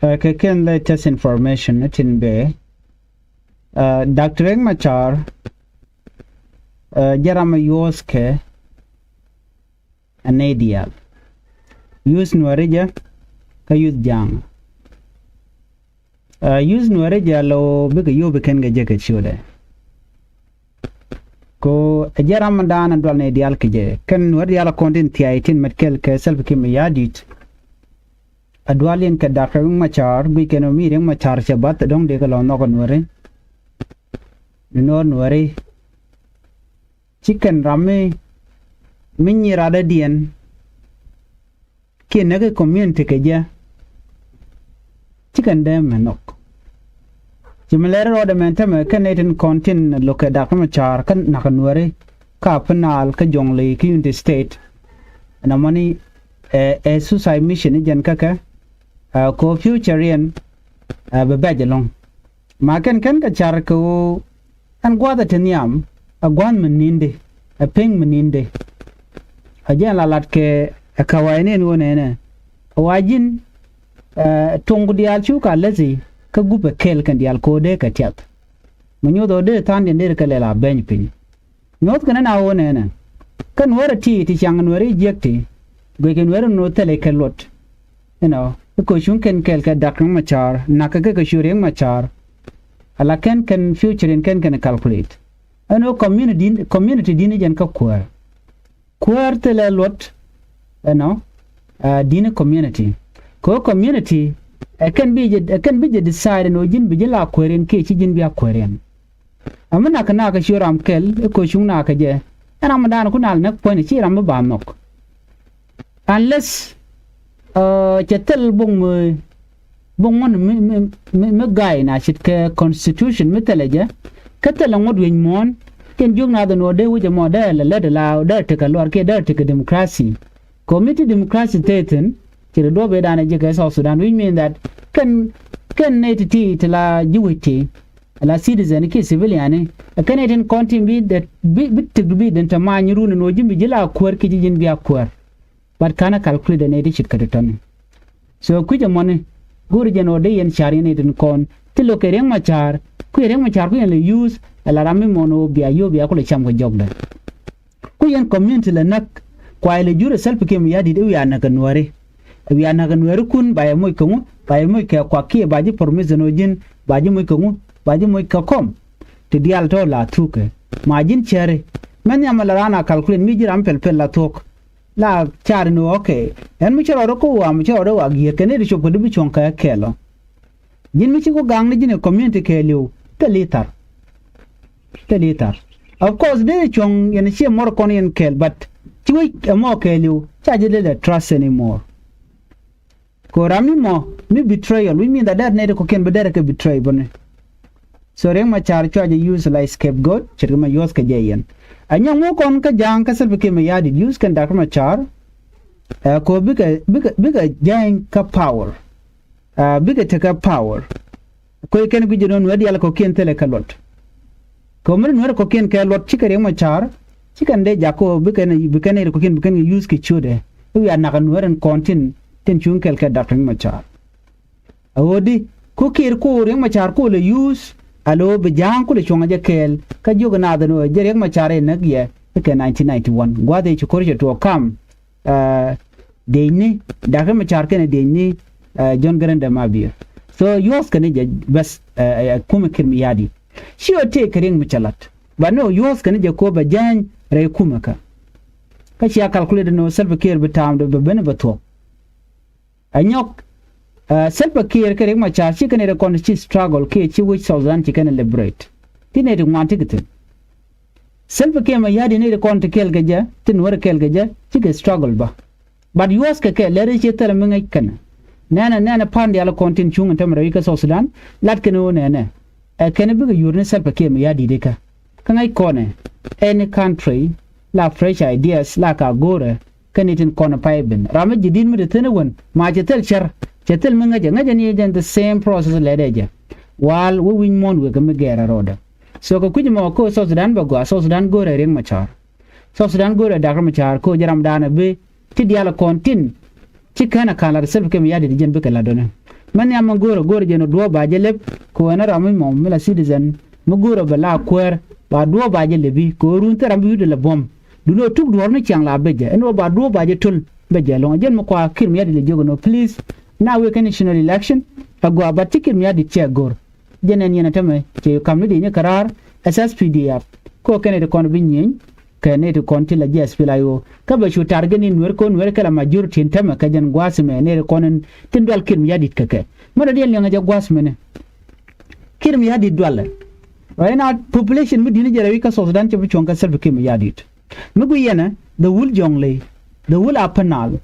Keken latest information in be Dr. Machar jarama yoske anadial use nuarija ka use jang use nuarija lo biga yobe ken ga jeke chode ko jarama dana dol ne dial kije ken nuarija kontin tiaitin metkel ke self kim yadit adwalien ka Dr. Machar bi ken mi reng machar chabat dong de ka lo no nuare nuare chicken ramme minyi rada dien kene ke community ke ja chicken dem manok jimlere roda mentame kaneten kontin loke Dr. Machar kan nakanware ka penal ka jongle ki unity state na mani suicide mission jen kaka ko futurean be bajalong makan kan ka char ko an gwada tenyam agwan meninde a ping meninde aja lalat ke kawaine no ne wajin tongu dial chu ka lezi ka gube kel kan dial ko de ka tiat munyo do de tan de ka lela ben pin not kana na wone ne kan wara ti chang nwari jekti go ken wara no tele kelot ko shun ken kel ka Dr. Machar nakaka ka shureng machar ala ken future in ken calculate ano community dini jan ka kuar tele lot dini community ko community can be decide no jin bi la kweren ke ci jin bi kweren amana kana ka shuram kel ko shungna ka je ramadan kunal nak point ci ram ba nok unless chetel bong mon me gay na shit ke constitution meteleje katela ngod wen mon ken jugna da no de wuje model le de la de te ka lor ke de te democracy committee democracy teten ti do be dana je ka South Sudan we mean that can net ti la juwiti la citizen ke civilian can it contin be that bit to be den ta manyiru no jimbi jila kwar ki jin biya kwar but kana calculate the net shit ka ton so kuje mon guru jeno de yen chari ne den kon ti lo ke reng machar ku le use la rami mono biya yo biya ko le cham ko jogda ku yen community le nak kwa le jure self kem yadi de wi na kanware kun ba moy ko ba moy ka kwa ki ba ji permission jin ba ji moy ko ba ji moy ka kom te dial to la tuke ma jin chere men ya mala rana calculate mi jiram pel la tok la char no okay en mi chero ko wa mi chero wa gi ke ne ri choko du chon ka kelo jin mi ko gang ni jin community ke liu telitar of course they chong yen she more konen kel but chiwi mo kelu charge the trust anymore ko rami mo mi betrayal we mean that need ko ken bedere ke betray bone so reng ma char charge use like scapegoat chirma yos ka jayen anya mo kon ka jang ka selbe ke me yadi use kan Dr. Machar ko biga jang ka power biga take power ko ken bi jonon wadi ala ko ken tele kalot ko mer nuer ko ken ke lot chikare Machar chikan de jako bikane ko ken use ki chude we are na nuer en kontin ten chung kel ka Dr. Machar awodi ko kir ko reng Machar ko le use alo be jang ko le chonga je kel ka joga na da no je reng Machar na ye ke 1991 gwade chi korje to kam de ni Dr. Machar ken de ni John Grande Mabir so yos ken je bas kuma kirmi yadi shi o te kering michalat ba no yos kan je ko ba jan re kuma ka shi ya calculate no self care bitam do bene bato anyok self care kering Machar shi kan re kon shi struggle ke chi which Southern chi kan liberate tine de man tikete self care ma yadi ne re kon te kel gaja tin wor kel gaja chi ke struggle ba but yos ke lere chi tar mi ngai kana nana pandi ala kontin chung tamra ka South Sudan lat ke no ne can be your self came yadi deka can I corner any country la fresh ideas like a gore can it in corner piben ramaji din mi de one ma jetel char jetel menga ni the same process ledeja while we win mon we game gera roda so ko kujimo ko South Sudan ba go South Sudan gore reng Machar South Sudan gore Dr. Machar ko jaram dana be ti diala kontin ci kana kala self came yadi di jen be kala dona mani ama goro jeno duo ba jelep ko na rami mo mila citizen mo goro bala kwer ba duo ba jelebi ko run tera mi de la bom duno tuk duor ni chang la beje eno ba duo ba je tul beje lo jen mo kwa kir mi yadi le jogo no please now we can national election agwa ba tikir mi yadi che gor jenen yena tame che kamni de ni karar SSPDF ko kene de kon binyin kene de kon tila jes pilayo ka ba shu targani Nuer ko Nuer kala majority tame ka jen gwasme ne de konen tindwal kir mi yadi kake mo de lenga ja gwasme ne kir mi yadi dwal right now population mi dini jere ka so Sudan che bichon ka self kir mi yadi mi gu yena the wul jongle the wul apanal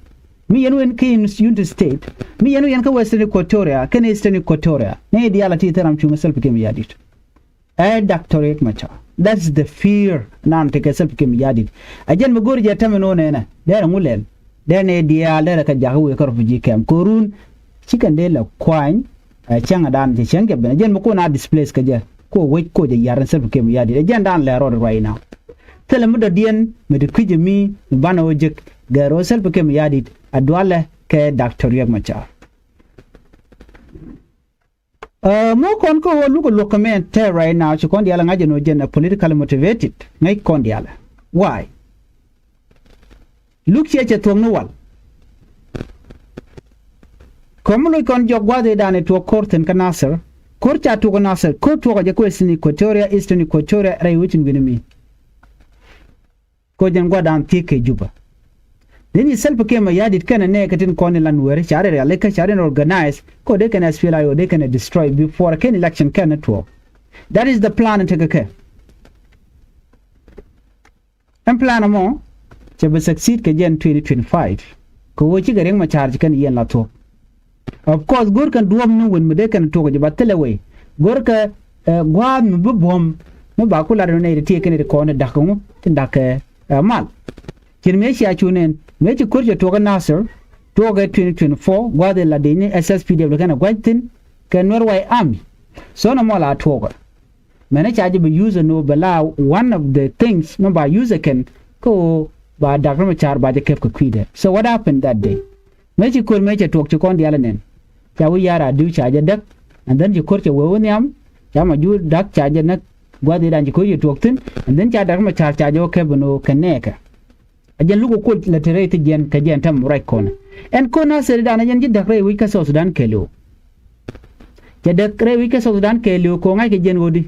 mi yenu en kin unit state mi yenu en ka western equatoria ken eastern equatoria ne diala ti taram chuma self kir mi yadi doctorate macha that's the fear nan te ka self kir mi yadi ajen mi gori je tameno ne na dere ngulen dene dia lere ka jahu ka rufuji kem korun chikan de la kwany changa dan je chenge ben jen mo ko na displace ka je ko we ko je yaran self kir mi yadi jen dan le road right now tele mu da dien me de kuje mi bana wojek garo self kir mi yadi adwale ke doctorate macha mo kon ko lu ko men te right now chi kon diala ngaje no jen politically motivated ngai kon diala why look che tong no wal komulo kon jogwa de dane to korten kanasar korcha to kanasar ko to ga ko sini equatoria eastern equatoria rai wucin binimi ko jen gwadan tike juba then self kema yadit kana ne katin kon lan were chare ya leka chare organize ko de kana spila yo de kana destroy before can election can to that is the plan take care and plan mo che be succeed ke jen 2025 ko wo ci gareng ma charge kan yen la to of course gor kan duom no won me de kan to ko ba telewe gor ka gwa me bom mo ba ko la ne de tie kan de ko ne dakko tin dakke mal kin me shi a chunen me ci kurje to ga nasir to ga 2024 gwa de la de ni SSPDF kana gwatin kan Norway army so no mola to ga me ne charge be user no bala one of the things no ba user can ko ba dakar ma char ba de kep ko kwide so what happened that day me ci kur me ci tok ci kon diala nen cha wi yara du cha je dak and then ci kur ci wo ne am cha ma ju dak cha je nak gwa de dan ci ko tok tin and then cha dakar ma char cha jo kep no kaneka ajen lugo ko la tere te jen ka jen tam right kon en ko na se dan jen jidda re wi ka so Sudan kelo je dak re wi ka so Sudan kelo ko ngai ke jen wodi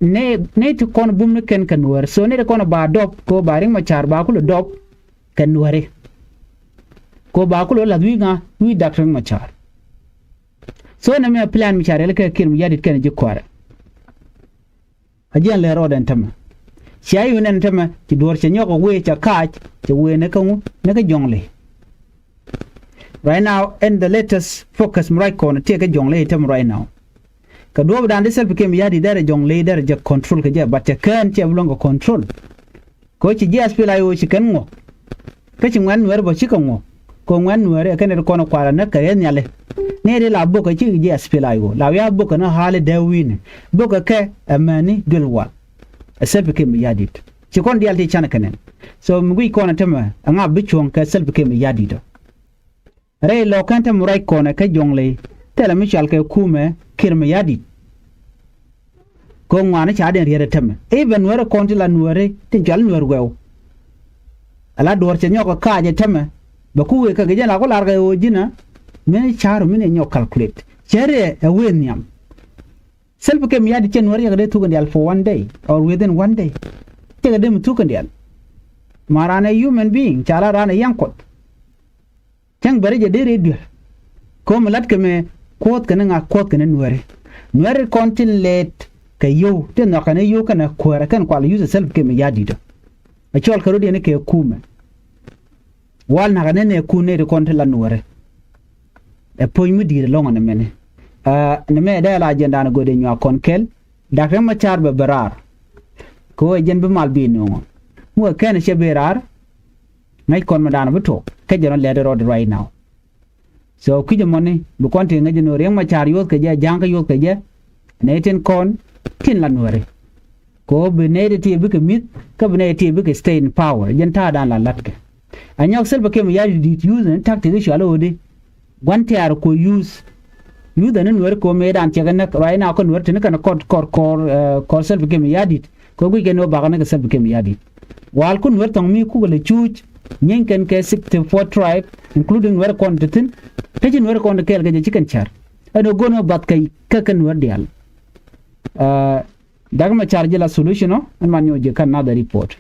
ne to kon bum ne ken kan wer so ne ko ba dop ko ba ring ma char ba ko dop kan were ko ba ko la wi nga wi dak ring ma char so ne me plan mi char le ka kin mi yadit ken je kwara ajen le roden tam chai unen tama ti dor che nyoko we cha kach che we ne ka jongle right now and the latest focus right corner take a jongle tam right now ka do dan de self kem yadi dare jongle dare je control ka je but kan che blongo control ko chi je aspila yo chi kan ngo ka chi ngwan wer bo chi kan ngo ko ngwan wer ka ne ko no kwara na ka yen yale ne de la bo ka chi je aspila yo la ya bo ka na hale da win bo ka ke amani dulwa self kem yadit ci kon dial ti chana kanen so mugui kona tama anga bichon ka self kem yadito re lo kanta murai kona ka jongle tela mi chal ka kume kirme yadit ko ngwana cha den riere tama even were konti la nuere tin chal nuer wew ala dor che nyoko ka je tama ba kuwe ka ge la ko larga o jina men charo men nyok calculate chere a wen yam self kem yadi chen wari yagde tukandial for one day or within one day tega dem tukandial marana human being chala rana yankot chang bare je dere dur ko malat keme kot kana nga kot kana nuere kontin let kayo ten na kana yo kana kwara kan kwal use self kem yadi do a chol karodi ne ke kume wal na kana ne ku ne de kontin la nuere e poimu dire longa ne mene ne me da la agenda na gode nyaa konkel dakam ma char be berar ko jen be mal bi no mo ken che berar ngai kon ma dana buto ke jeno le road right now so kije moni bu konti ngai no reng ma char yot ke je jang ka yot ke je ne ten kon tin la nuare ko be ne de ti be ke mit ka be ne ti be ke stay in power jen ta dan la latke anyok sel be ke ya di use ne takti de shalo de Guantiar ko use the Nuer ko me dan chegana right now ko Nuer tin kana kor self game yadit ko gu geno ba kana self game yadit wal ko Nuer tong mi ku le chuch nyen ken ke 64 tribe including Nuer kon tin tejin Nuer kon kel ga chicken char ano gono bat kai ka kan Nuer dial dagma charge la solution no man yo je kan na the report